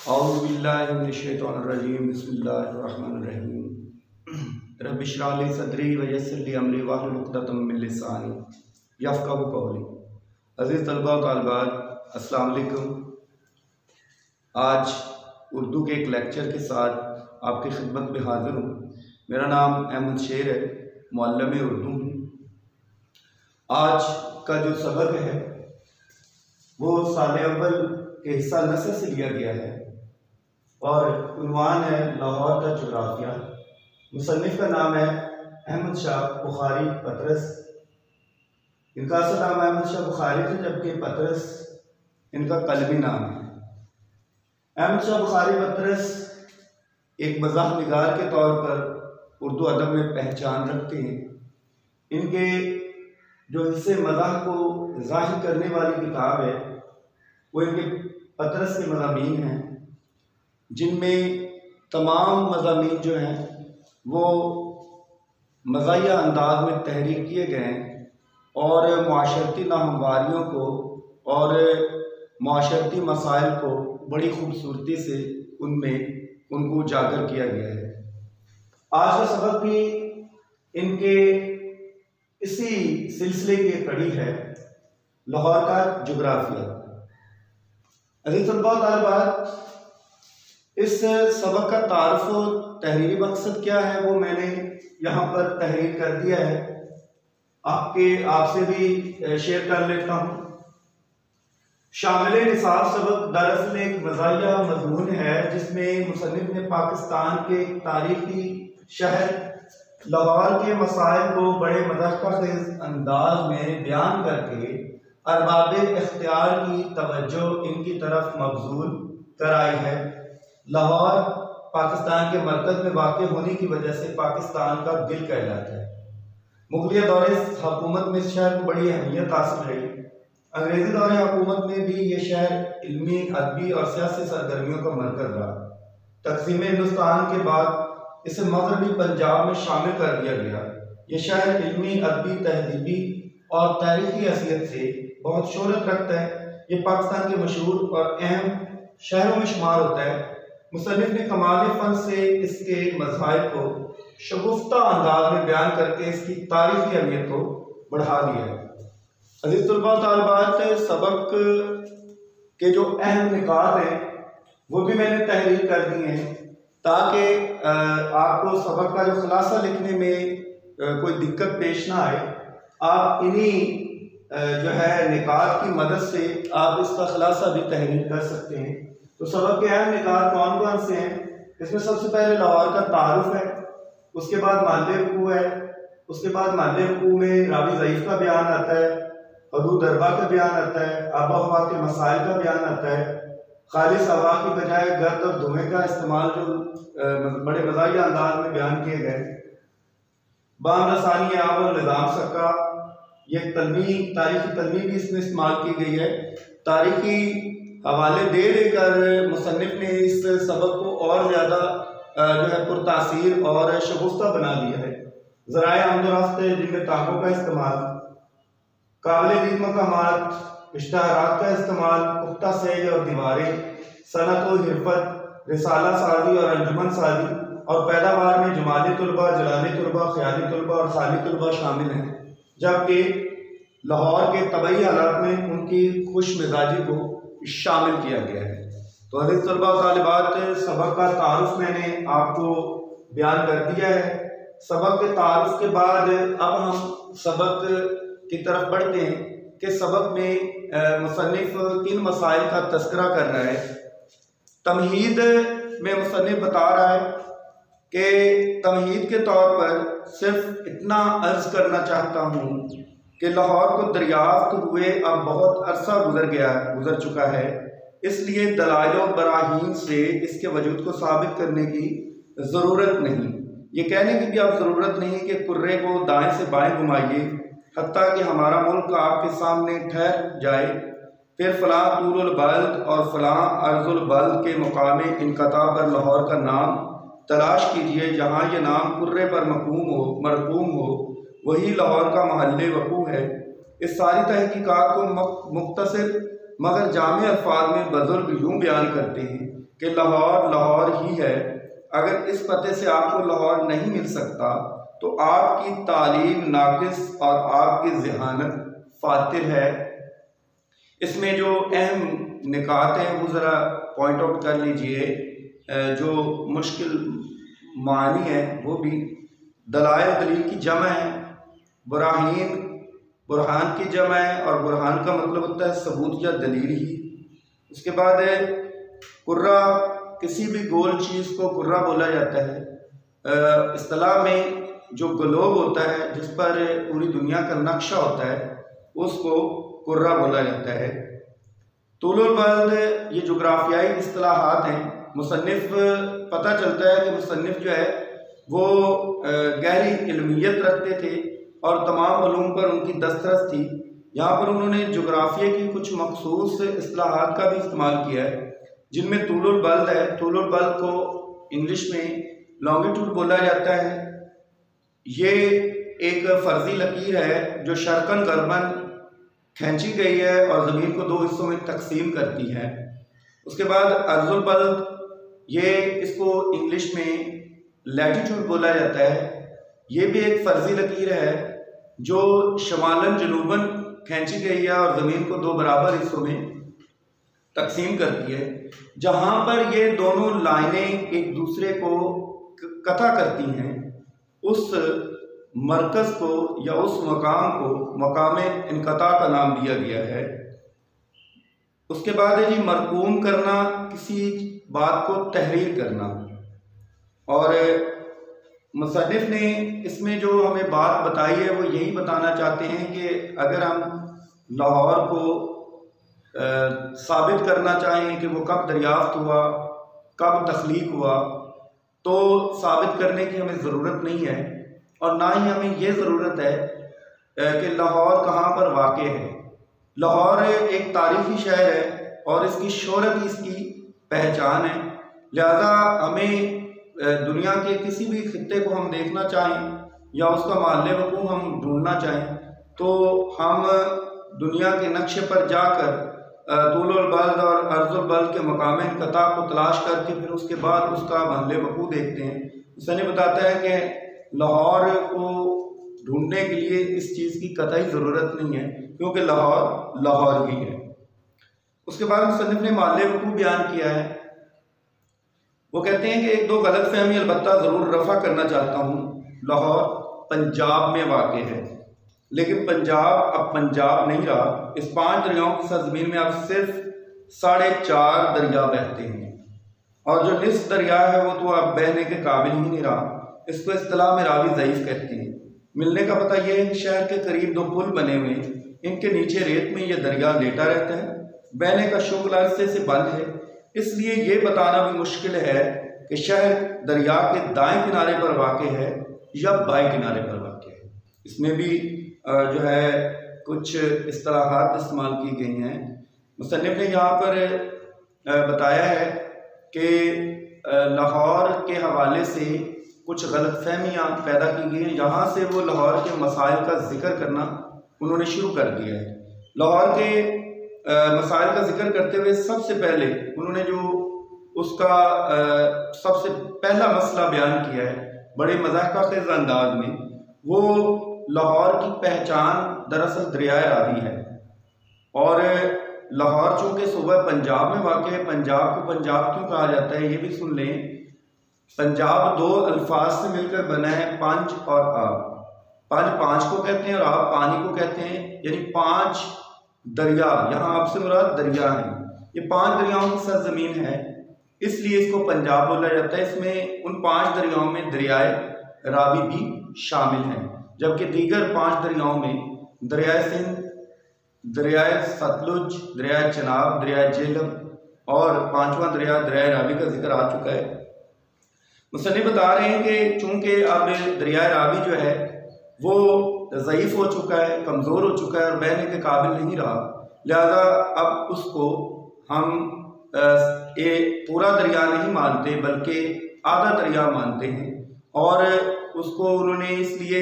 औज़ुबिल्लाहिमिनश्शैतानिर्रजीम बिस्मिल्लाहिर्रहमानिर्रहीम रब्बि इश्रह ली सदरी व यस्सिर ली अमरी वहलुल उक़दतम मिन लिसानी यफ़क़हू क़ौली। अज़ीज़ तलबा व तालिबात, अस्सलाम वालेकुम। आज उर्दू के एक लेक्चर के साथ आपकी खिदमत में हाज़िर हूँ। मेरा नाम अहमद शेर है, मुअल्लिम उर्दू हूँ। आज का जो सबक है वो साल अव्वल के हिस्सा नसर से लिया गया है और उन्वान है लाहौर का जोग्राफिया। मुसन्निफ का नाम है अहमद शाह बुखारी पतरस। इनका असल नाम अहमद शाह बुखारी थे, जबकि पतरस इनका कलमी नाम है। अहमद शाह बुखारी पतरस एक मज़ाह निगार के तौर पर उर्दू अदब में पहचान रखते हैं। इनके जो हिस्से मज़ाह को ज़ाहिर करने वाली किताब है वो इनके पतरस के मज़ामीन हैं, जिनमें तमाम मज़ामीन जो हैं वो मज़ाहिया अंदाज में तहरीर किए गए हैं और मुआशरती नाहमवारियों को और मुआशरती मसाइल को बड़ी खूबसूरती से उनमें उनको उजागर किया गया है। आज का सबक भी इनके इसी सिलसिले की कड़ी है, लाहौर का जोग्राफिया। अज़ीज़ तलबा व तालिबात, इस सबक का तारुफ और तहरीरी मकसद क्या है वो मैंने यहाँ पर तहरीर कर दिया है, आपसे भी शेयर कर लेता हूँ। शामिल निसाब सबक दरअसल एक मज़ाहिया मज़मून है जिसमें मुसन्निफ ने पाकिस्तान के तारीखी शहर लाहौर के मसाइल को बड़े मज़ाक़ख़ेज़ अंदाज में बयान करके अरबाब इख्तियार की तवज्जो इनकी तरफ मबज़ूल कराई है। लाहौर पाकिस्तान के मरकज़ में वाक़ होने की वजह से पाकिस्तान का दिल कहलाता है। मुग़लिया दौरे हुकूमत में इस शहर को बड़ी अहमियत हासिल रही। अंग्रेज़ी दौरे हुकूमत में भी ये शहर इल्मी, अदबी और सियासी सरगर्मियों का मरकज़ रहा। तक़सीम हिंदुस्तान के बाद इसे मग़रबी पंजाब में शामिल कर दिया गया। ये शहर इल्मी, अदबी, तहज़ीबी और तारीख़ी हैसियत से बहुत शोहरत रखता है। ये पाकिस्तान के मशहूर और अहम शहरों में शुमार होता है। मुसन्निफ ने कमाल फ़न से इसके मज़ाहिर को शगुफ्ता अंदाज में बयान करके इसकी तारीख़ी अहमियत को बढ़ा दिया है। अज़ीज़ तलबा व तालिबात, सबक के जो अहम निकात हैं वो भी मैंने तहरीर कर दी हैं ताकि आपको सबक का जो खुलासा लिखने में कोई दिक्कत पेश ना आए। आप इन्हीं जो है निकात की मदद से आप इसका खुलासा भी तहरीर कर सकते हैं। तो सबक के अहम निकात कौन कौन से हैं? इसमें सबसे पहले लाहौर का तारुफ है, उसके बाद महल्ले वक़ू है, उसके बाद महल्ले वक़ू में रावी ज़ईफ़ का बयान आता है, हदूद अरबा का बयान आता है, आबा हवा के मसाइल का बयान आता है, खालिस हवा की बजाय गर्द और धुएँ का इस्तेमाल जो बड़े मज़ाहिया अंदाज में बयान किए गए, बाम रसानी आब और निज़ाम सक्का, ये तारीखी तलमी भी इसमें इस्तेमाल की गई है। तारीखी हवाले दे देकर मुसन्निफ ने इस सबक को और ज़्यादा जो है पुरतासीर और शगुफ्ता बना दिया है। ज़राए आमदोरफ्त जिनमें ताकों का इस्तेमाल, काबिल दीद मकामात, इश्तहारात का इस्तेमाल, पुख्ता सेज और दीवारें, सनत और हिरफत, रिसाला साजी और अंजुमन साजी और पैदावार में जमाली तुलबा, जलाली तुलबा, ख्याली तुलबा और खाली तुलबा शामिल हैं। जबकि लाहौर के तबई हालात में उनकी खुश मिजाजी को शामिल किया गया है। तो अज़ीज़ तलबा व तालिबात, सबक का तारुफ मैंने आपको बयान कर दिया है। सबक के तारुफ के बाद अब हम सबक की तरफ बढ़ते हैं कि सबक में मुसन्निफ किन मसाइल का तज़किरा कर रहा है। तमहीद में मुसन्निफ बता रहा है कि तमहीद के तौर पर सिर्फ इतना अर्ज़ करना चाहता हूँ कि लाहौर को दरियाफ्त हुए अब बहुत अरसा गुजर चुका है, इसलिए दलाइल और बराहीन से इसके वजूद को साबित करने की ज़रूरत नहीं। ये कहने की भी अब ज़रूरत नहीं कि कुर्रे को दाएं से बाएं घुमाइए हत्ता कि हमारा मुल्क आपके सामने ठहर जाए, फिर फ़लाँ तूरुल बल्द और फ़लाँ अर्जुल बल्द के मुकामे इनक़ता पर लाहौर का नाम तलाश कीजिए। जहाँ ये नाम कुर्रे पर मरकूम हो वही लाहौर का महल्ले वक़ू है। इस सारी तहकीकात को मुख्तसर मगर जामे अल्फाज में बुज़ुर्ग यूँ बयान करते हैं कि लाहौर लाहौर ही है। अगर इस पते से आपको लाहौर नहीं मिल सकता तो आपकी तालीम नाकिस और आपकी ज़हानत फातिर है। इसमें जो अहम निकात हैं वो ज़रा पॉइंट आउट कर लीजिए। जो मुश्किल मानी है वो भी दलाइल दलील की जमा है, बुराहीन बुरहान की जमा है, और बुरहान का मतलब होता है सबूत या दलील ही। उसके बाद है कुर्रा, किसी भी गोल चीज़ को कुर्रा बोला जाता है। इस्तिलाह में जो ग्लोब होता है जिस पर पूरी दुनिया का नक्शा होता है उसको कुर्रा बोला जाता है। तूलुल बल्द ये जोग्राफियाई इस्तिलाहात हैं। मुसन्निफ पता चलता है कि मुसन्निफ जो है वो गहरी इल्मियत रखते थे और तमाम उलूम पर उनकी दस्तरस थी। यहाँ पर उन्होंने जोग्राफिया की कुछ मखसूस इस्तिलाहात का भी इस्तेमाल किया है, जिनमें तूलुल बल्द है। तूलुल बल्द को इंग्लिश में लॉन्गिट्यूड बोला जाता है। ये एक फर्जी लकीर है जो शर्कन गरबन खींची गई है और ज़मीन को दो हिस्सों में तकसीम करती है। उसके बाद अर्जुल बल्द, ये इसको इंग्लिश में लैटिट्यूड बोला जाता है। ये भी एक फर्जी लकीर है जो शमालन जनूबन खींची गई है और ज़मीन को दो बराबर हिस्सों में तकसीम करती है। जहाँ पर ये दोनों लाइनें एक दूसरे को कथा करती हैं उस मरकज़ को या उस मकाम को मकाम इनक़ता का नाम दिया गया है। उसके बाद है जी मरकूम करना, किसी बात को तहरीर करना। और मुसन्निफ ने इसमें जो हमें बात बताई है वो यही बताना चाहते हैं कि अगर हम लाहौर को साबित करना चाहें कि वो कब दरियाफ्त हुआ, कब तख्लीक हुआ, तो साबित करने की हमें ज़रूरत नहीं है, और ना ही हमें ये ज़रूरत है कि लाहौर कहाँ पर वाक़ है। लाहौर एक तारीख़ी शहर है और इसकी शोहरत ही इसकी पहचान है। लिहाजा हमें दुनिया के किसी भी खित्ते को हम देखना चाहें या उसका महल वक़ूअ हम ढूंढना चाहें तो हम दुनिया के नक्शे पर जाकर तूलुल बल्द और अर्जुल बल्द के मकाम इनक़ता को तलाश करके फिर उसके बाद उसका महल वक़ूअ देखते हैं। उसने बताता है कि लाहौर को ढूंढने के लिए इस चीज़ की कतई ज़रूरत नहीं है क्योंकि लाहौर लाहौर ही है। उसके बाद मुसन्निफ ने महल वक़ूअ बयान किया है। वो कहते हैं कि एक दो गलत फहमी अलबत्ता ज़रूर रफ़ा करना चाहता हूँ। लाहौर पंजाब में वाक़ है, लेकिन पंजाब अब पंजाब नहीं रहा। इस 5 दरियाओं की सरज़मीन में अब सिर्फ 4.5 दरिया बहते हैं और जो निस्फ दरिया है वो तो अब बहने के काबिल ही नहीं रहा। इसको इस्तिलाह में रावी ज़ईफ़ कहते हैं। मिलने का पता यह है कि शहर के करीब 2 पुल बने हुए हैं, इनके नीचे रेत में यह दरिया लेटा रहता है। बहने का शुगल अरसे से बंद है, इसलिए ये बताना भी मुश्किल है कि शहर दरिया के दाएं किनारे पर वाक़ है या बाएं किनारे पर वाक़ है। इसमें भी जो है कुछ इस्तिलाहात इस्तेमाल की गई हैं। मुसन्निफ ने यहाँ पर बताया है कि लाहौर के हवाले से कुछ गलतफहमियाँ पैदा की गई हैं। यहाँ से वो लाहौर के मसाइल का जिक्र करना उन्होंने शुरू कर दिया है। लाहौर के मसाइल का जिक्र करते हुए सबसे पहले उन्होंने जो उसका सबसे पहला मसला बयान किया है बड़े मज़ाक़ अंदाज में, वो लाहौर की पहचान दरअसल दरियाए रावी है। और लाहौर चूँकि सूबा पंजाब में वाक़ है, पंजाब को पंजाब क्यों कहा जाता है ये भी सुन लें। पंजाब 2 अल्फाज से मिलकर बना है, पंज और आब। पंज पाँच को कहते हैं और आब पानी को कहते हैं, यानी 5 दरिया, यहाँ आपसे मुराद दरिया है। ये 5 दरियाओं की सरजमीन है, इसलिए इसको पंजाब बोला जाता है। इसमें उन 5 दरियाओं में दरियाए रावी भी शामिल हैं, जबकि दीगर 5 दरियाओं में दरियाए सिंध, दरियाए सतलुज, दरियाए चनाब, दरियाए झेलम और 5वां दरिया दरियाए रावी का जिक्र आ चुका है। मुसन्निफ बता रहे हैं कि चूँकि अब दरियाए रावी जो है वो ज़ईफ़ हो चुका है, कमज़ोर हो चुका है और बहने के काबिल नहीं रहा, लिहाजा अब उसको हम पूरा दरिया नहीं मानते बल्कि आधा दरिया मानते हैं। और उसको उन्होंने इसलिए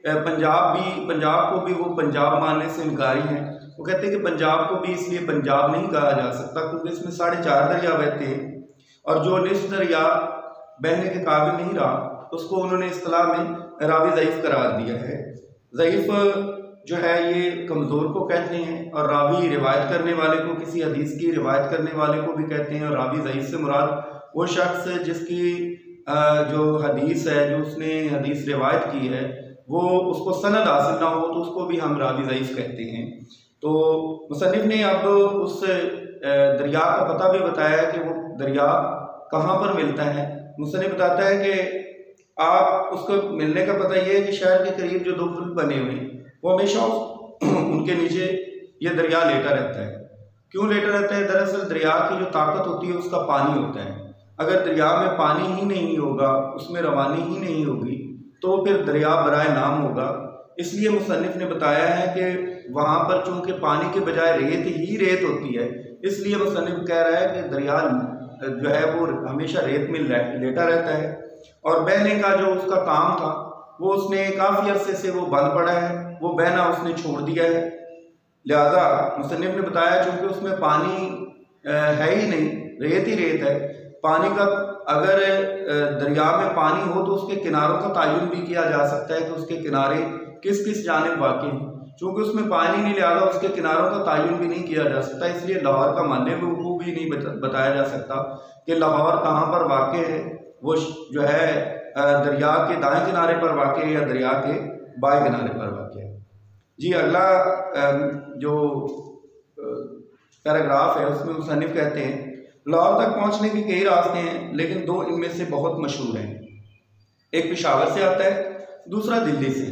पंजाब को भी वो पंजाब मानने से इनकारी हैं। वो कहते हैं कि पंजाब को भी इसलिए पंजाब नहीं कहा जा सकता क्योंकि इसमें 4.5 दरिया बहते हैं। और जो निस्फ दरिया बहने के काबिल नहीं रहा उसको उन्होंने इस्तिलाह में रावी ज़ईफ़ करार दिया है। ज़ईफ़ जो है ये कमज़ोर को कहते हैं, और रावी रिवायत करने वाले को, किसी हदीस की रिवायत करने वाले को भी कहते हैं। और रावी ज़ईफ़ से मुराद वो शख्स जिसकी जो हदीस है, जो उसने हदीस रिवायत की है, वो उसको सनद हासिल ना हो तो उसको भी हम रावी ज़ईफ़ कहते हैं। तो मुसन्निफ़ ने अब उस दरिया का पता भी बताया कि वो दरिया कहाँ पर मिलता है। मुसन्निफ़ बताता है कि आप उसको मिलने का पता ये है कि शहर के करीब जो 2 पुल बने हुए हैं वो हमेशा उनके नीचे ये दरिया लेटा रहता है। क्यों लेटा रहता है? दरअसल दरिया की जो ताकत होती है उसका पानी होता है। अगर दरिया में पानी ही नहीं होगा, उसमें रवानी ही नहीं होगी, तो फिर दरिया बराए नाम होगा। इसलिए मुसन्निफ़ ने बताया है कि वहाँ पर चूँकि पानी के बजाय रेत ही रेत होती है, इसलिए मुसन्निफ़ कह रहा है कि दरिया जो है वो हमेशा रेत में लेटा रहता है। और बहने का जो उसका काम था वो उसने काफ़ी अरसे से वो बंद पड़ा है, वो बहना उसने छोड़ दिया है। लिहाजा मुसन्निफ़ ने बताया चूँकि उसमें पानी है ही नहीं, रेत ही रेत है। पानी का अगर दरिया में पानी हो तो उसके किनारों का तयन भी किया जा सकता है कि उसके किनारे किस किस जानिब वाक़ हैं। चूँकि उसमें पानी नहीं, लिहाजा उसके किनारों का तयन भी नहीं किया जा सकता। इसलिए लाहौर का मानने में वो भी नहीं बताया जा सकता कि लाहौर कहाँ पर वाक़ है। वो जो है दरिया के दाएं किनारे पर वाक़ है या दरिया के बाएं किनारे पर वाक़ है। जी, अगला जो पैराग्राफ है उसमें मुसन्निफ़ कहते हैं, लाहौर तक पहुंचने के कई रास्ते हैं, लेकिन 2 इनमें से बहुत मशहूर हैं। एक पेशावर से आता है, दूसरा दिल्ली से।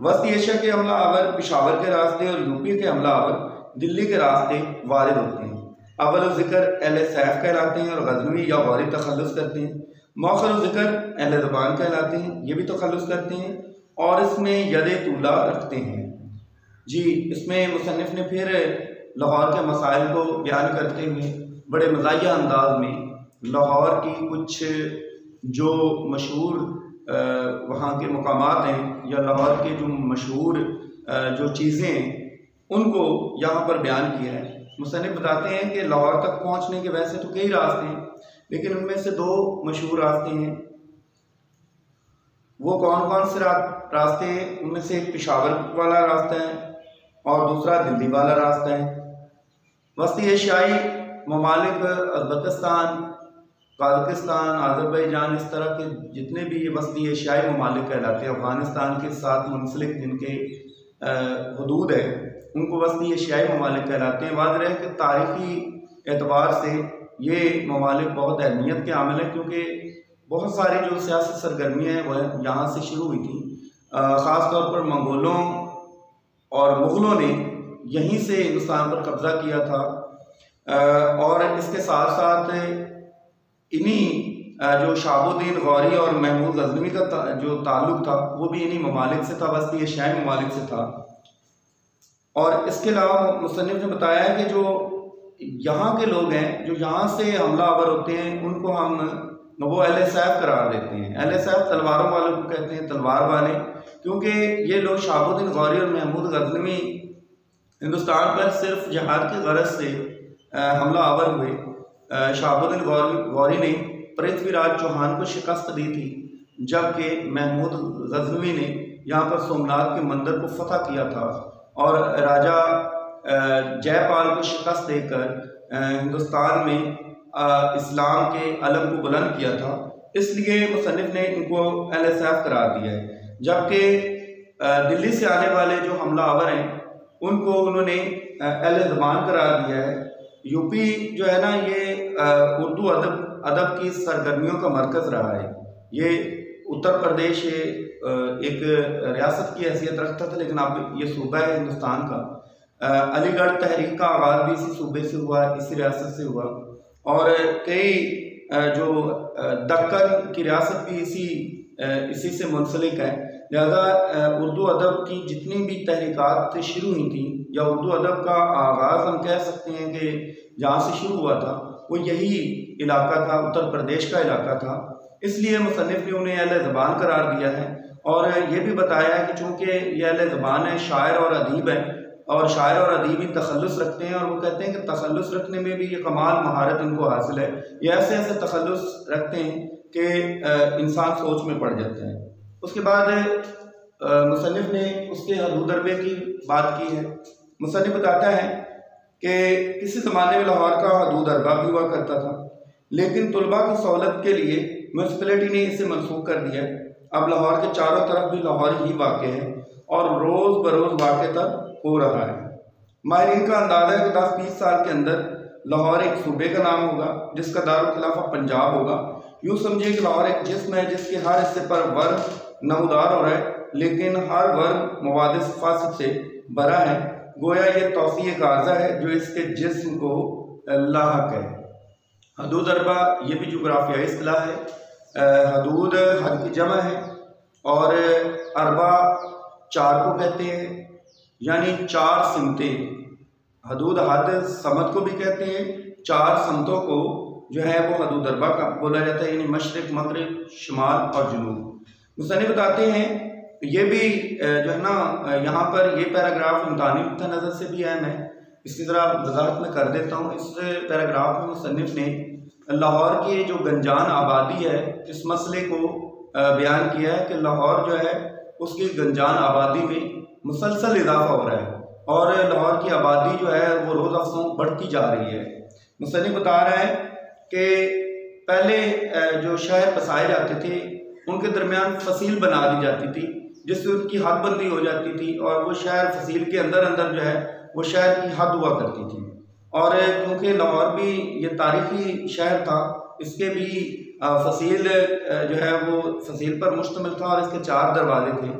वस्ती एशिया के हमलावर पेशावर के रास्ते और यूपी के हमलावर दिल्ली के रास्ते वारिद होते हैं। अव्वल ज़िक्र अहले सैफ कहलाते हैं और गज़नवी या गौरी तखल्लुस करते हैं। मौखर ज़िक्र अहले ज़बान कहलाते हैं, ये भी तखल्लुस करते हैं और इसमें यदे तूला रखते हैं। जी, इसमें मुसन्निफ़ ने फिर लाहौर के मसाइल को बयान करते हुए बड़े मज़ाहिया अंदाज में लाहौर की कुछ जो मशहूर वहाँ के मकामात हैं या लाहौर के जो मशहूर जो चीज़ें हैं उनको यहाँ पर बयान किया है। मुसन्निफ़ बताते हैं कि लाहौर तक पहुँचने के वैसे तो कई रास्ते हैं, लेकिन उनमें से 2 मशहूर रास्ते हैं। वो कौन कौन से रास्ते हैं? उनमें से एक पेशावर वाला रास्ता है और दूसरा दिल्ली वाला रास्ता है। वस्ती एशियाई ममालिक उज़्बेकिस्तान, कज़ाकिस्तान, अज़रबैजान, इस तरह के जितने भी ये वस्ती एशियाई ममालिक कहलाते हैं, अफ़गानिस्तान के साथ मुंसलिक जिनके हदूद है उनको वस्ती एशियाई ममालिक कहलाते हैं। वाज़ेह है कि तारीख़ी एतबार से ये ममालिक बहुत अहमियत के हामिल हैं, क्योंकि बहुत सारी जो सियासी सरगर्मियाँ हैं वह यहाँ से शुरू हुई थी। ख़ास तौर पर मंगोलों और मुग़लों ने यहीं से हिंदुस्तान पर कब्ज़ा किया था, और इसके साथ साथ इन्हीं जो शहाबुद्दीन गौरी और महमूद गज़नवी का जो ताल्लुक़ था वो भी इन्हीं ममालिक से था, वस्ती एशियाई ममालिक से था। और इसके अलावा मुसन्निफ़ ने बताया कि जो यहाँ के लोग हैं, जो यहाँ से हमलावर होते हैं, उनको हम वो अहले सैफ करार देते हैं। अहले सैफ तलवारों वालों को कहते हैं, तलवार वाले, क्योंकि ये लोग शहाबुद्दीन गौरी और महमूद गज़नवी हिंदुस्तान पर सिर्फ जहाद की गरज से हमला आवर हुए। शहाबुद्दीन गौरी ने पृथ्वीराज चौहान को शिकस्त दी थी, जबकि महमूद गज़नवी ने यहाँ पर सोमनाथ के मंदिर को फतह किया था और राजा जयपाल को शिकस्त देकर हिंदुस्तान में इस्लाम के अलम को बुलंद किया था। इसलिए मुसन्निफ़ ने इनको अहले सैफ करार दिया है। जबकि दिल्ली से आने वाले जो हमलावर हैं उनको उन्होंने अहले ज़बान करार दिया है। यूपी जो है ना, ये उर्दू अदब की सरगर्मियों का मरकज़ रहा है। ये उत्तर प्रदेश एक रियासत की हैसियत रखता था, लेकिन अब ये सूबा है हिंदुस्तान का। अलीगढ़ तहरीक का आगाज़ भी इसी सूबे से हुआ, इसी रियासत से हुआ, और कई जो दक्कन की रियासत भी इसी से मुंसलिक है। लिहाजा उर्दू अदब की जितनी भी तहरीकात शुरू हुई थी, या उर्दू अदब का आगाज़ हम कह सकते हैं कि जहाँ से शुरू हुआ था वो यही इलाका था, उत्तर प्रदेश का इलाका था। इसलिए मुसन्निफ़ ने उन्हें अहले ज़बान करार दिया है और ये भी बताया है कि चूँकि ये अहले ज़बान है, शायर और अदीब है, और शायर और अदीब ही तखल्लुस रखते हैं, और वो कहते हैं कि तखल्लुस रखने में भी ये कमाल महारत इनको हासिल है। ये ऐसे ऐसे तखल्लुस रखते हैं कि इंसान सोच में पड़ जाता है। उसके बाद मुसन्निफ ने उसके हदूद दरबे की बात की है। मुसन्निफ बताता है कि किसी ज़माने में लाहौर का हदूद दरबा भी हुआ करता था, लेकिन तुलबा की सहूलत के लिए म्यूनसिपैलिटी ने इसे मनसूख कर दिया। अब लाहौर के चारों तरफ भी लाहौर ही वाक़ है और रोज़ बरोज़ वाक़ हो रहा है। माहिरीन का अंदाज़ा है कि 10-20 साल के अंदर लाहौर एक सूबे का नाम होगा जिसका दारुल खिलाफा पंजाब होगा। यूँ समझिए कि लाहौर एक जिस्म है जिसके हर हिस्से पर वर्ग नमूदार हो रहा है, लेकिन हर वर्ग मवाद फासिद से भरा है। गोया ये तौसीए कारज़ा है जो इसके जिस्म को लाहक है। हदूद अरबा ये भी जोग्राफियाई इस्तिलाह है। हदूद हद की जमा है और अरबा चार को कहते हैं, यानी चार सिमतें। हदूद हद समत को भी कहते हैं, चार समतों को जो है वो हदूद अरबा का बोला जाता है, यानी मशरिक, मगरिब, शुमाल और जुनूब। मुसन्निफ बताते हैं ये भी जो है ना, यहाँ पर ये पैराग्राफ इम्तिहानी नज़र से भी अहम है। इसकी ज़रा वजाहत में कर देता हूँ। इस पैराग्राफ में मुसन्निफ ने लाहौर की जो गंजान आबादी है इस मसले को बयान किया है कि लाहौर जो है उसकी गंजान आबादी में मुसलसल इजाफा हो रहा है और लाहौर की आबादी जो है वो रोज़ अफसों बढ़ती जा रही है। मुसन्निफ बता रहा है कि पहले जो शहर बसाए जाते थे उनके दरमियान फसील बना दी जाती थी जिससे उनकी हदबंदी हो जाती थी, और वो शहर फसील के अंदर अंदर जो है वो शहर की हद हुआ करती थी। और क्योंकि लाहौर भी ये तारीखी शहर था, इसके भी फसील जो है वो फसील पर मुश्तमिल था और इसके 4 दरवाजे थे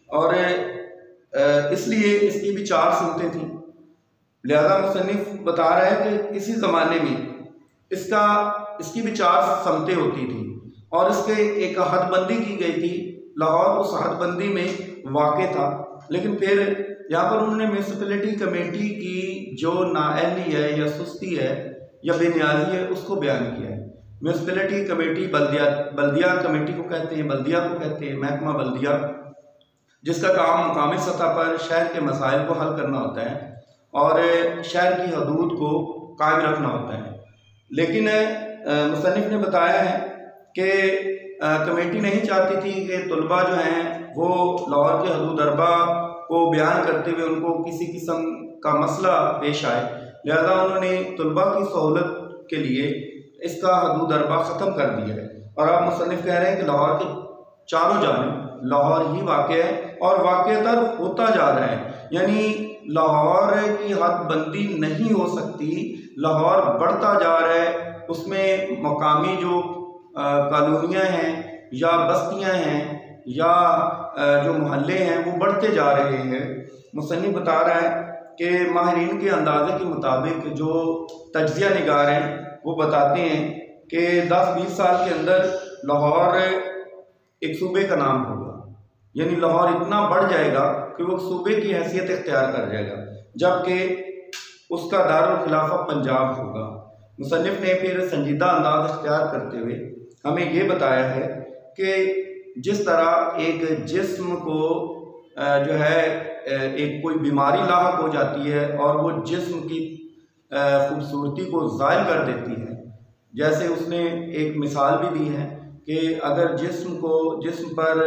और इसलिए इसकी भी 4 सिमतें थीं। लिहाजा मुसन्निफ बता रहा है कि किसी ज़माने में इसकी भी 4 समतें होती थी और इसके एक हदबंदी की गई थी। लाहौर उस हदबंदी में वाक़ था, लेकिन फिर यहाँ पर उन्होंने म्यूनसिपैलिटी कमेटी की जो नाअहली है या सुस्ती है या बेनियाजी है उसको बयान किया है। म्यूनसिपैलिटी कमेटी बल्दिया कमेटी को कहते हैं, बल्दिया को कहते हैं, महकमा बल्दिया, जिसका काम मुकामी सतह पर शहर के मसाइल को हल करना होता है और शहर की हदूद को कायम रखना होता है। लेकिन मुसन्निफ ने बताया है कि कमेटी नहीं चाहती थी कि तुलबा जो हैं वो लाहौर के हदूद अरबा को बयान करते हुए उनको किसी किस्म का मसला पेश आए। लिहाजा उन्होंने तुलबा की सहूलत के लिए इसका हदूद अरबा ख़त्म कर दिया है। और अब मुसन्निफ कह रहे हैं कि लाहौर के चारों जानिब लाहौर ही वाक़ है और वाक़तर होता जा रहा है, यानी लाहौर की हदबंदी नहीं हो सकती, लाहौर बढ़ता जा रहा है। उसमें मकामी जो कॉलोनियाँ हैं या बस्तियाँ हैं या जो मोहल्ले हैं वो बढ़ते जा रहे हैं। मुसन्निफ बता रहा है कि माहिरीन के अंदाजे के मुताबिक जो तज्ज़िया निगार हैं वो बताते हैं कि 10-20 साल के अंदर लाहौर एक सूबे का नाम होगा, यानी लाहौर इतना बढ़ जाएगा कि वो सूबे की हैसियत इख्तियार कर जाएगा, जबकि उसका दारुल खिलाफा पंजाब होगा। मुसन्निफ ने फिर संजीदा अंदाज इख्तियार करते हुए हमें ये बताया है कि जिस तरह एक जिस्म को जो है एक कोई बीमारी लाहक हो जाती है और वो जिस्म की खूबसूरती को ज़ायल कर देती है, जैसे उसने एक मिसाल भी दी है कि अगर जिस्म पर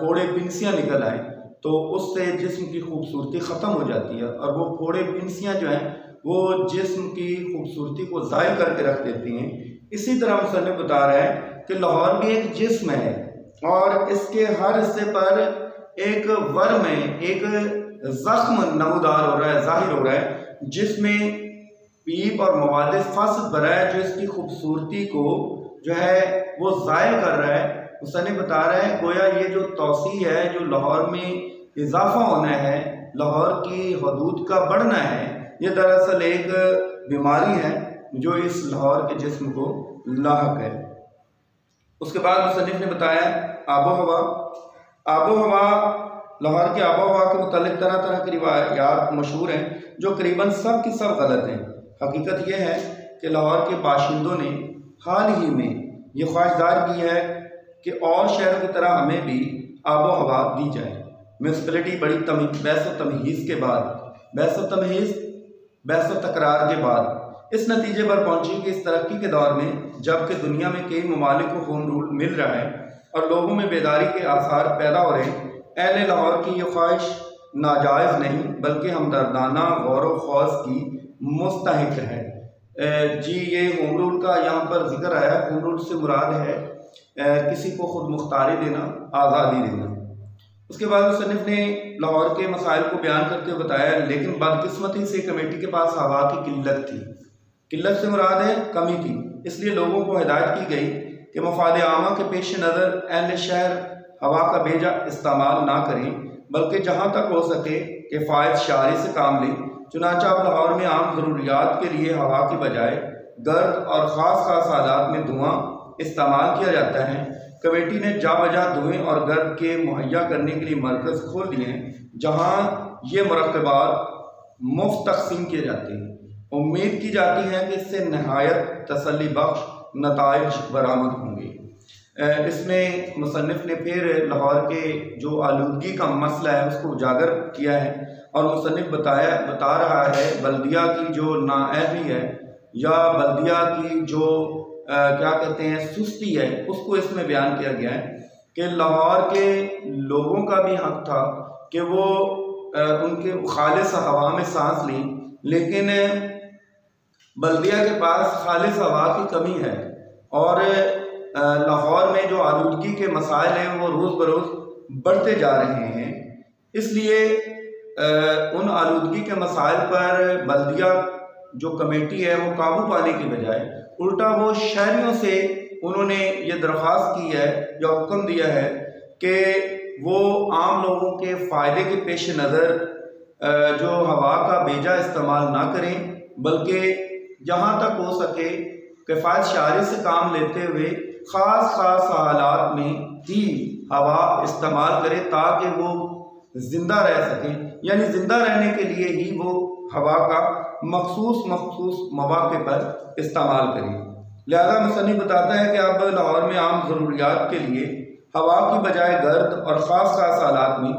फोड़े पिनसियाँ निकल आए तो उससे जिस्म की खूबसूरती ख़त्म हो जाती है और वो फोड़े पिनसियाँ जो हैं वो जिस्म की खूबसूरती को ज़ायल करके रख देती हैं। इसी तरह मुसन्निफ बता रहा है कि लाहौर भी एक जिस्म है और इसके हर हिस्से पर एक वर्म है, एक ज़ख्म नमूदार हो रहा है, ज़ाहिर हो रहा है, जिसमें पीप और मवाद फासिद भरा है जो इसकी खूबसूरती को जो है वो ज़ायल कर रहा है। मुसन्निफ बता रहा है गोया ये जो तौसी है, जो लाहौर में इजाफा होना है, लाहौर की हदूद का बढ़ना है, ये दरअसल एक बीमारी है जो इस लाहौर के जिस्म को लाहक है। उसके बाद मुसन्निफ ने बताया आबो हवा लाहौर की आबो हवा के मुतालिक तरह तरह की रिवायात मशहूर हैं जो करीबन सब की सब गलत हैं। हकीकत यह है कि लाहौर के बाशिंदों ने हाल ही में ये ख्वाहिशदार की है कि और शहरों की तरह हमें भी आबो हवा दी जाए। म्यूनसिपलिटी बड़ी बहस व तकरार के बाद इस नतीजे पर पहुंची कि इस तरक्की के दौर में, जबकि दुनिया में कई ममालिक को होम रूल मिल रहा है और लोगों में बेदारी के आसार पैदा हो रहे हैं, अहले लाहौर की ये ख्वाहिश नाजायज़ नहीं बल्कि हमदर्दाना गौर व खौस की मुस्तहिक है। जी, ये होम रूल का यहाँ पर जिक्र आया। होम रूल से मुराद है किसी को खुद मुख्तारी देना, आज़ादी देना। उसके बाद मुसन्निफ ने लाहौर के मसाइल को बयान करके बताया, लेकिन बदकिस्मती से कमेटी के पास हवा की किल्लत थी। किल्लत से मुराद है कमी थी। इसलिए लोगों को हिदायत की गई कि मफाद आमा के पेश नज़र अहले शहर हवा का बेजा इस्तेमाल ना करें, बल्कि जहाँ तक हो सके किफ़ायत शारी से काम लें। चुनांचा अब लाहौर में आम ज़रूरियात के लिए हवा की बजाय गर्द और ख़ास हालात में धुआं इस्तेमाल किया जाता है। कमेटी ने जा बजा धुएँ और गर्द के मुहैया करने के लिए मरकज़ खोल दिए हैं, जहाँ ये मरकबात मुफ्त तकसीम किए जाते हैं। उम्मीद की जाती है कि इससे नहायत तसल्ली बख्श नताइज बरामद होंगे। इसमें मुसन्निफ ने फिर लाहौर के जो आलूदगी का मसला है उसको उजागर किया है और मुसन्निफ बता रहा है बल्दिया की जो नाअहली है या बल्दिया की जो क्या कहते हैं सुस्ती है, उसको इसमें बयान किया गया है कि लाहौर के लोगों का भी हक था कि वो उनके खालिस हवा में सांस लें, लेकिन बल्दिया के पास खालिस हवा की कमी है और लाहौर में जो आलूदगी के मसाइल हैं वो रोज़ बरोज़ बढ़ते जा रहे हैं। इसलिए उन आलूदगी के मसाइल पर बल्दिया जो कमेटी है वो काबू पाने की बजाय उल्टा वो शहरियों से उन्होंने ये दरख्वास्त की है या हुक्म दिया है कि वो आम लोगों के फ़ायदे के पेश नज़र जो हवा का बेजा इस्तेमाल ना करें, बल्कि जहाँ तक हो सके किफ़ायत शारी से काम लेते हुए ख़ास हालात में ही हवा इस्तेमाल करें ताकि वो ज़िंदा रह सकें। यानी ज़िंदा रहने के लिए ही वो हवा का मखसूस मौके पर इस्तेमाल करें। लिहाजा मुसन्निफ बताता है कि अब लाहौर में आम ज़रूरियात के लिए हवा की बजाय गर्द और ख़ास हालात में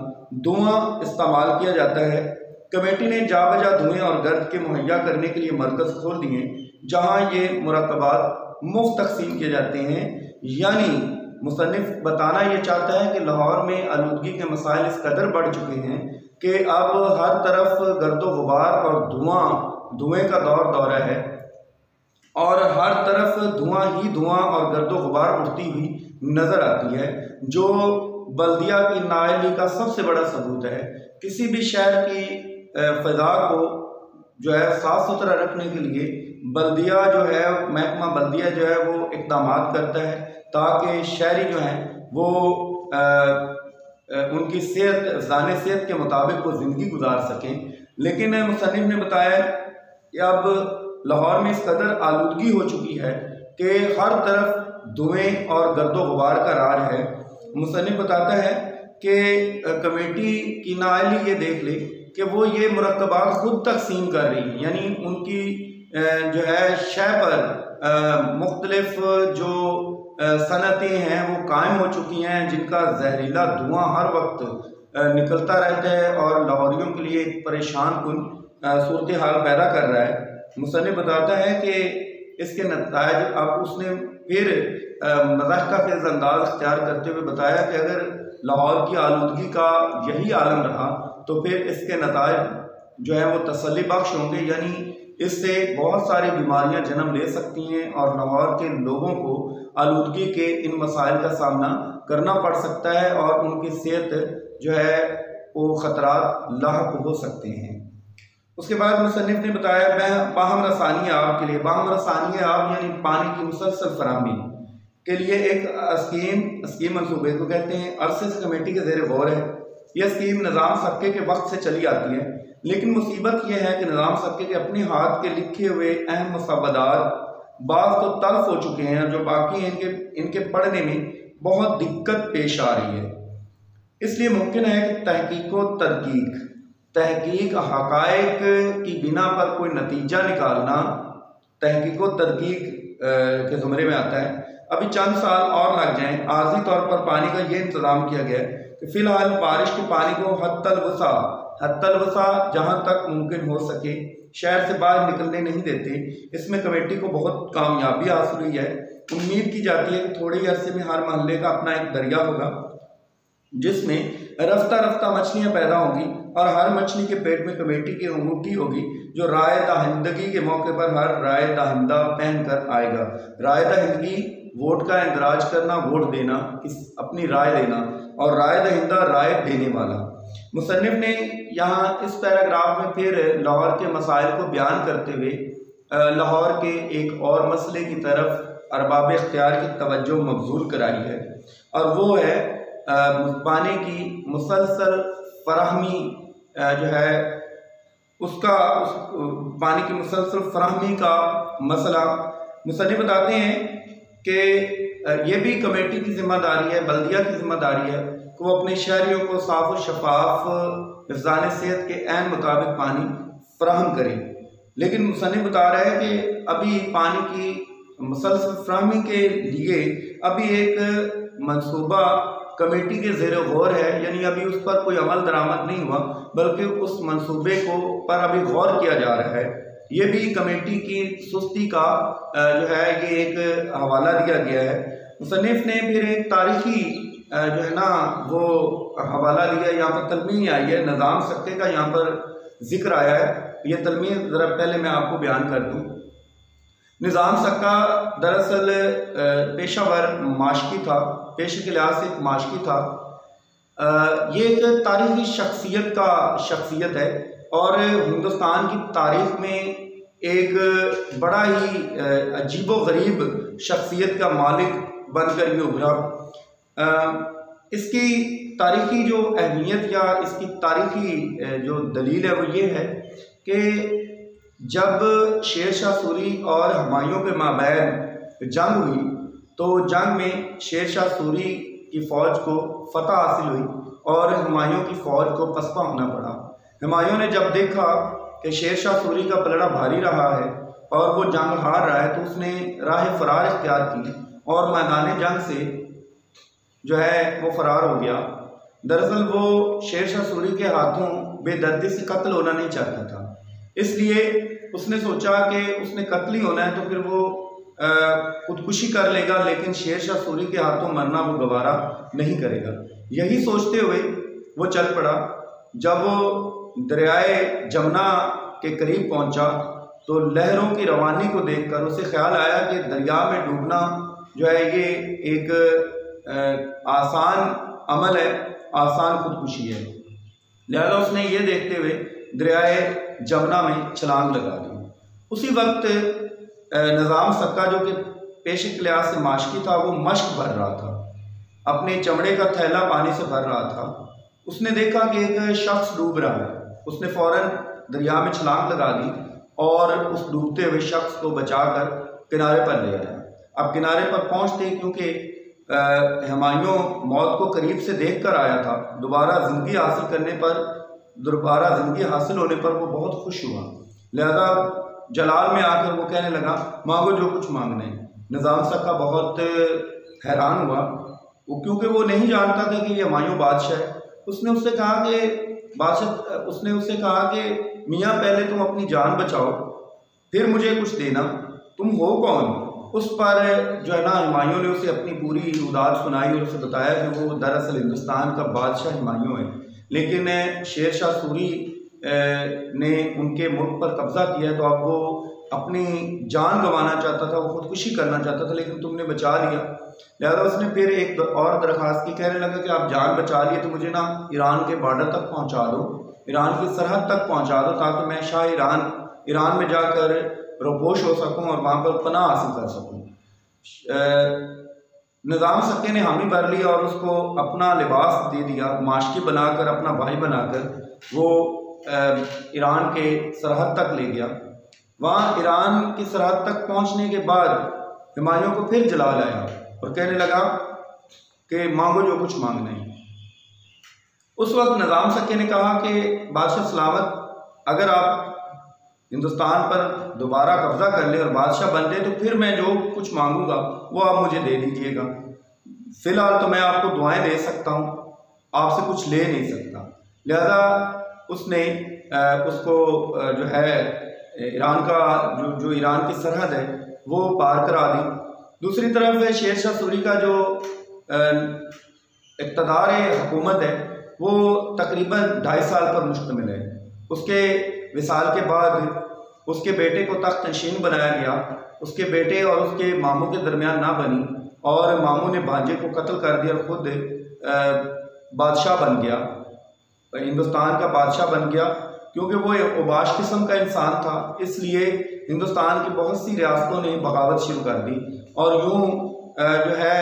धुआं इस्तेमाल किया जाता है। कमेटी ने जा बजा धुएँ और गर्द के मुहैया करने के लिए मरकज़ खोल दिए जहाँ ये मुरकबात मुफ्त तकसीम किए जाते हैं। यानी मुसन्निफ बताना ये चाहता है कि लाहौर में आलूदगी के मसाइल इस कदर बढ़ चुके हैं कि अब हर तरफ गर्दो गुबार और धुएँ का दौरा है और हर तरफ धुआं और गर्दो गुबार उठती हुई नज़र आती है, जो बल्दिया की नाअहली का सबसे बड़ा सबूत है। किसी भी शहर की फ़ज़ा को जो है साफ़ सुथरा रखने के लिए बल्दिया जो है, महकमा बल्दिया जो है वो इक़दाम करता है ताकि शहरी जो हैं वो उनकी सेहत के मुताबिक वो ज़िंदगी गुजार सकें। लेकिन मुसन्निफ ने बताया कि अब लाहौर में इस कदर आलूदगी हो चुकी है कि हर तरफ धुएँ और गर्दो गुबार का राज है। मुसन्निफ बताता है कि कमेटी की नाअहली ये देख ले कि वो ये मुरकबात खुद तकसीम कर रही है, यानी उनकी जो है शह पर मुख्तलिफ जो सनतें हैं वो कायम हो चुकी हैं, जिनका जहरीला धुआं हर वक्त निकलता रहता है और लाहौरियों के लिए एक परेशान कुन सूरत हाल पैदा कर रहा है। मुसन्निफ बताता है कि इसके नताइज अब उसने फिर मज़ाक का खेज़ अंदाज इख्तियार करते हुए बताया कि अगर लाहौर की आलूदगी का यही आलम रहा तो फिर इसके नताइज जो है वो तसल्ली बख्श होंगे, यानी इससे बहुत सारी बीमारियां जन्म ले सकती हैं और लाहौर के लोगों को आलूदगी के इन मसाइल का सामना करना पड़ सकता है और उनकी सेहत जो है वो ख़तरात लाहक हो सकते हैं। उसके बाद मुसन्निफ ने बताया बाहम रसानी आब के लिए, बाहम रसानी आब यानी पानी की मुसलसल फराहमी के लिए एक स्कीम मनसूबे को कहते हैं, अरसे से कमेटी के ज़ेर गौर है। यह स्कीम निज़ाम सबके के वक्त से चली आती है, लेकिन मुसीबत यह है कि निज़ाम सबके के अपने हाथ के लिखे हुए अहम मसवदात बाज़ तो तल्फ हो चुके हैं और जो बाकी हैं इनके पढ़ने में बहुत दिक्कत पेश आ रही है। इसलिए मुमकिन है कि तहकीक हक़ाइक़ की बिना पर कोई नतीजा निकालना तहकीक व तदकीक के ज़ुमरे में आता है। अभी चंद साल और लग जाएं। आर्जी तौर पर पानी का ये इंतज़ाम किया गया है कि फ़िलहाल बारिश के पानी को हत्तल वसा जहाँ तक मुमकिन हो सके शहर से बाहर निकलने नहीं देते। इसमें कमेटी को बहुत कामयाबी हासिल हुई है। उम्मीद की जाती है कि थोड़े ही अरसे में हर मोहल्ले का अपना एक दरिया होगा जिसमें रफ्ता रफ्ता मछलियाँ पैदा होंगी और हर मछली के पेट में कमेटी की अंगूठी होगी जो राय दहिंदगी के मौके पर हर राय दहिंदा पहन कर आएगा। राय दहिंदगी वोट का इंदराज करना, वोट देना, अपनी राय देना, और राय दहिंदा राय देने वाला। मुसन्निफ ने यहाँ इस पैराग्राफ में फिर लाहौर के मसाइल को बयान करते हुए लाहौर के एक और मसले की तरफ अरबाब इख्तियार की तवज्जो मबजूल कराई है, और वो है पानी की मुसलसल फराहमी जो है उसका पानी की मुसलसल फराहमी का मसला। मुसन्निफ बताते हैं कि ये भी कमेटी की जिम्मेदारी है, बल्दिया की जिम्मेदारी है कि वो अपने शहरियों को साफ और शफाफ हिफ्ज़ान सेहत के ऐन मुताबिक पानी फराहम करे। लेकिन मुसन्निफ बता रहा है कि अभी पानी की मुसलसल फराहमी के लिए अभी एक मंसूबा कमेटी के ज़ेर गौर है, यानी अभी उस पर कोई अमल दरामद नहीं हुआ, बल्कि उस मंसूबे को पर अभी गौर किया जा रहा है। ये भी कमेटी की सुस्ती का जो है ये एक हवाला दिया गया है। मुसन्निफ ने फिर एक तारीखी जो है ना वो हवाला दिया, यहाँ पर तलमीह आई है, निज़ाम सक्के का यहाँ पर जिक्र आया है। ये तलमीह ज़रा पहले मैं आपको बयान कर दूँ। निज़ाम सक्का दरअसल पेशावर माशकी था, पेशे के लिहाज से एक माशकी था। ये एक तारीखी शख्सियत है और हिंदुस्तान की तारीख में एक बड़ा ही अजीबो गरीब शख्सियत का मालिक बनकर ये उभरा। इसकी तारीखी जो अहमियत या इसकी तारीखी जो दलील है वो ये है कि जब शेर शाह सूरी और हुमायूं के माबैन जंग हुई तो जंग में शेर शाह सूरी की फ़ौज को फतह हासिल हुई और हुमायूं की फ़ौज को पसपा होना पड़ा। हुमायूं ने जब देखा कि शेर शाह सूरी का पलड़ा भारी रहा है और वो जंग हार रहा है तो उसने राह फरार इख्तियार की और मैदान जंग से जो है वो फरार हो गया। दरअसल वो शेर शाह सूरी के हाथों बेदर्दी से कत्ल होना नहीं चाहता था, इसलिए उसने सोचा कि उसने कत्ल ही होना है तो फिर वो खुदकुशी कर लेगा, लेकिन शेर शाह सूरी के हाथों मरना वो गवारा नहीं करेगा। यही सोचते हुए वो चल पड़ा। जब वो दरियाए जमुना के करीब पहुंचा तो लहरों की रवानी को देखकर उसे ख्याल आया कि दरिया में डूबना जो है ये एक आसान अमल है, आसान खुदकुशी है। लिहाजा उसने ये देखते हुए दरियाए जमुना में छलांग लगा दी। उसी वक्त निज़ाम सक्का जो कि पेशे के लिहाज से माशकी था वो मश्क भर रहा था, अपने चमड़े का थैला पानी से भर रहा था। उसने देखा कि एक शख्स डूब रहा है। उसने फ़ौरन दरिया में छलांग लगा दी और उस डूबते हुए शख्स को बचाकर किनारे पर ले आया। अब किनारे पर पहुंचते क्योंकि हुमायूं मौत को करीब से देख कर आया था, दोबारा ज़िंदगी हासिल होने पर वो बहुत खुश हुआ। लिहाजा जलाल में आकर वो कहने लगा मांगो जो कुछ मांगना है। निज़ाम सक्का बहुत हैरान हुआ क्योंकि वो नहीं जानता था कि ये हुमायूं बादशाह है। उसने उससे कहा कि मियाँ पहले तुम अपनी जान बचाओ फिर मुझे कुछ देना, तुम हो कौन? उस पर जो है ना हुमायूं ने उसे अपनी पूरी रुदात सुनाई और उसे बताया कि वो दरअसल हिंदुस्तान का बादशाह हुमायूं है, लेकिन शेर शाह सूरी ने उनके मुल्क पर कब्जा किया तो अब वो अपनी जान गंवाना चाहता था, वो खुदकुशी करना चाहता था, लेकिन तुमने बचा लिया। लिहाजा उसने फिर एक और दरख्वास्त की, कहने लगा कि आप जान बचा लिए तो मुझे ना ईरान के बॉर्डर तक पहुंचा दो, ईरान की सरहद तक पहुंचा दो, ताकि मैं शाह ईरान में जाकर रोपोश हो सकूं और वहाँ पर पनाह हासिल कर सकूं। निज़ाम सक्के ने हामी भर ली और उसको अपना लिबास दे दिया, माशकी बनाकर, अपना भाई बनाकर वो ईरान के सरहद तक ले गया। वहाँ ईरान की सरहद तक पहुँचने के बाद हुमायूं को फिर जलाल आया और कहने लगा कि मांगो जो कुछ मांगना है। उस वक्त निज़ाम सक्के ने कहा कि बादशाह सलामत, अगर आप हिंदुस्तान पर दोबारा कब्जा कर ले और बादशाह बन ले तो फिर मैं जो कुछ मांगूंगा वो आप मुझे दे दीजिएगा। फ़िलहाल तो मैं आपको दुआएं दे सकता हूँ, आपसे कुछ ले नहीं सकता। लिहाजा उसने उसको जो है ईरान का जो ईरान की सरहद है वो पार करा दी। दूसरी तरफ शेर शाह सूरी का जो इक़्तिदार हुकूमत है वो तकरीबन 2.5 साल पर मुश्तमिल है। उसके विसाल के बाद उसके बेटे को तख्त नशीन बनाया गया। उसके बेटे और उसके मामू के दरमियान ना बनी और मामू ने भांजे को कत्ल कर दिया और खुद बादशाह बन गया, हिंदुस्तान का बादशाह बन गया। क्योंकि वो उबाश किस्म का इंसान था, इसलिए हिंदुस्तान की बहुत सी रियासतों ने बगावत शुरू कर दी और यूँ जो है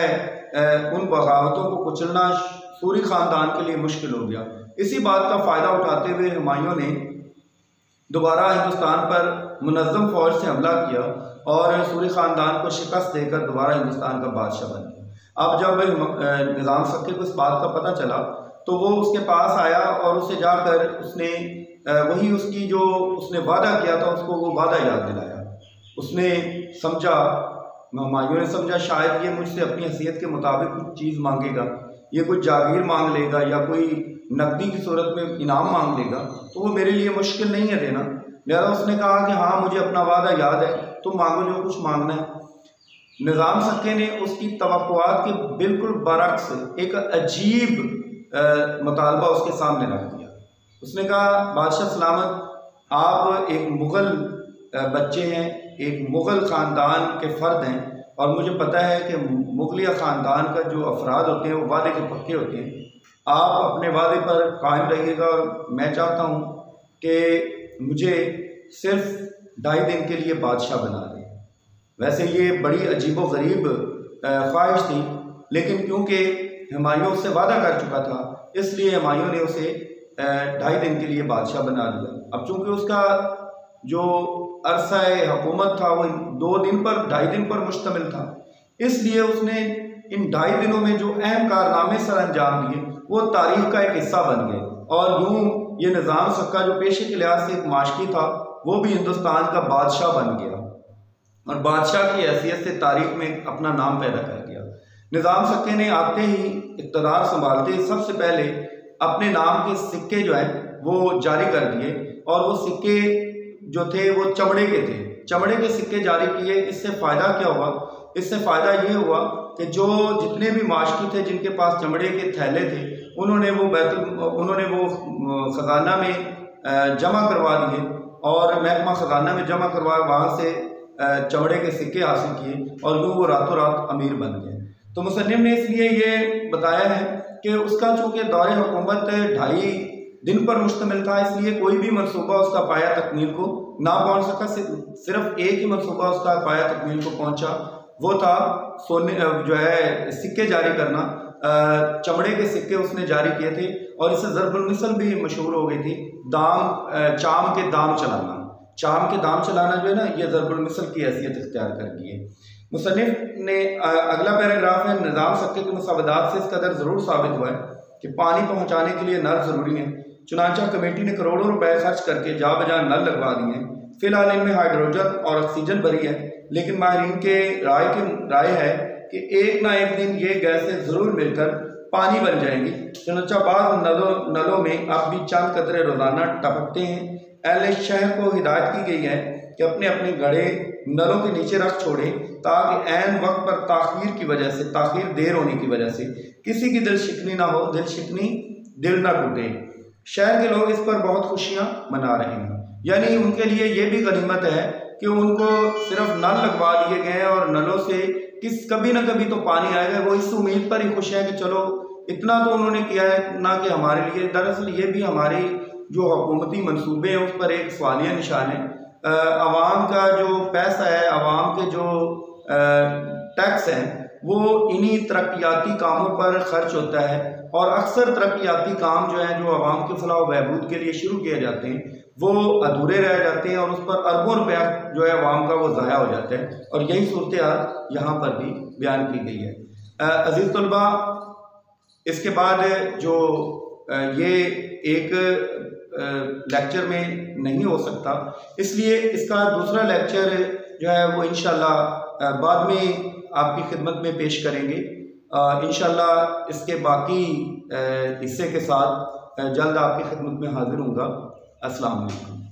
उन बगावतों को कुचलना सूरी ख़ानदान के लिए मुश्किल हो गया। इसी बात का फ़ायदा उठाते हुए हुमायूं ने दोबारा हिंदुस्तान पर मुनज़्ज़म फ़ौज से हमला किया और सूरी ख़ानदान को शिकस्त देकर दोबारा हिंदुस्तान का बादशाह बन गया। अब जब निज़ाम सक्के को इस बात का पता चला तो वो उसके पास आया और उससे जाकर उसने वही उसकी जो उसने वादा किया था उसको वो वादा याद दिलाया। उसने समझा, हुमायूं ने समझा शायद ये मुझसे अपनी हैसियत के मुताबिक कुछ चीज़ मांगेगा, ये कोई जागीर मांग लेगा या कोई नकदी की सूरत में इनाम मांग लेगा, तो वो मेरे लिए मुश्किल नहीं है देना। लिहाजा उसने कहा कि हाँ मुझे अपना वादा याद है, तुम मांगो जो कुछ मांगना है। निज़ाम सक्के ने उसकी तवक्कुआत के बिल्कुल बरक्स एक अजीब मुतालबा उसके सामने रख दिया। उसने कहा बादशाह सलामत, आप एक मुग़ल बच्चे हैं, एक मुग़ल ख़ानदान के फ़र्द हैं और मुझे पता है कि मुग़लिया ख़ानदान का जो अफराद होते हैं वो वादे के पक्के होते हैं। आप अपने वादे पर कायम रहिएगा और मैं चाहता हूँ कि मुझे सिर्फ 2.5 दिन के लिए बादशाह बना दें। वैसे ये बड़ी अजीब व गरीब ख्वाहिश थी, लेकिन क्योंकि हुमायूं उससे वादा कर चुका था इसलिए हुमायूं ने उसे 2.5 दिन के लिए बादशाह बना दिया। अब चूँकि उसका जो अरसा हुकूमत था वो 2 दिन पर 2.5 दिन पर मुश्तमिल था, इसलिए उसने इन 2.5 दिनों में जो अहम कारनामे सर अंजाम दिए वो तारीख का एक हिस्सा बन गए और यूँ ये निज़ाम सक्का जो पेशे के लिहाज से एक माशकी था वो भी हिंदुस्तान का बादशाह बन गया और बादशाह की हैसियत से तारीख में अपना नाम पैदा कर दिया। निज़ाम सक्के ने आते ही इक़्तिदार संभालते ही सबसे पहले अपने नाम के सिक्के जो हैं वो जारी कर दिए और वो सिक्के जो थे वो चमड़े के थे, चमड़े के सिक्के जारी किए। इससे फ़ायदा क्या हुआ? इससे फ़ायदा ये हुआ कि जो जितने भी माशकी थे जिनके पास चमड़े के थैले थे उन्होंने वो ख़जाना में जमा करवा दिए और महकमा ख़जाना में जमा करवाया, वहाँ से चमड़े के सिक्के हासिल किए और यूँ वो रातों रात अमीर बन गए। तो मुसन्निफ़ ने इसलिए ये बताया है कि उसका चूँकि दौरे हुकूमत 2.5 दिन पर मुश्तमिल था, इसलिए कोई भी मनसूबा उसका पाया तकमील को ना पहुँच सका। सिर्फ एक ही मनसूबा उसका पाया तकमील को पहुँचा, वो था सोने जो है सिक्के जारी करना। चमड़े के सिक्के उसने जारी किए थे और इससे ज़रबुल मिसल भी मशहूर हो गई थी। चाम के दाम चलाना, चाम के दाम चलाना जो है ना, ये ज़रबुल मिसल की हैसियत इख्तियार कर गई है। मुसन्निफ़ ने अगला पैराग्राफ है, निज़ाम सक्के के मुसावदात से इस कदर ज़रूर साबित हुआ है कि पानी पहुँचाने के लिए नल ज़रूरी है, चुनांचा कमेटी ने करोड़ों रुपए खर्च करके जा बजा नल लगवा दिए हैं। फिलहाल इनमें हाइड्रोजन और ऑक्सीजन भरी है, लेकिन माहिरीन के राय है कि एक ना एक दिन ये गैसें ज़रूर मिलकर पानी बन जाएंगी। चुनांचा बाद नलों में अब भी चंद कतरे रोज़ाना टपकते हैं। अहले शहर को हिदायत की गई है कि अपने अपने घड़े नलों के नीचे रख छोड़ें ताकि ऐन वक्त पर ताख़ीर देर होने की वजह से किसी की दिल शिकनी ना हो, दिल ना टूटे। शहर के लोग इस पर बहुत खुशियाँ मना रहे हैं, यानी उनके लिए ये भी गनीमत है कि उनको सिर्फ नल लगवा दिए गए हैं और नलों से कभी ना कभी तो पानी आएगा। वो इस उम्मीद पर ही खुश है कि चलो इतना तो उन्होंने किया है ना कि हमारे लिए। दरअसल ये भी हमारी जो हुकूमती मंसूबे हैं उस पर एक सवालिया निशान है। आवाम का जो पैसा है, आवाम के जो टैक्स हैं, वो इन्हीं तरक्याती कामों पर खर्च होता है और अक्सर तरक्याती काम जो हैं जो आवाम के फलाह व बहबूद के लिए शुरू किए जाते हैं वो अधूरे रह जाते हैं और उस पर अरबों रुपया जो है आवाम का वो ज़ाया हो जाता है और यही सूरत हाल यहाँ पर भी बयान की गई है। अज़ीज़ तलबा, इसके बाद जो ये एक लेक्चर में नहीं हो सकता, इसलिए इसका दूसरा लेक्चर जो है वो इंशाल्लाह बाद में आपकी खिदमत में पेश करेंगे। इंशाल्लाह इसके बाकी हिस्से के साथ जल्द आपकी खिदमत में हाजिर होऊंगा। अस्सलाम वालेकुम।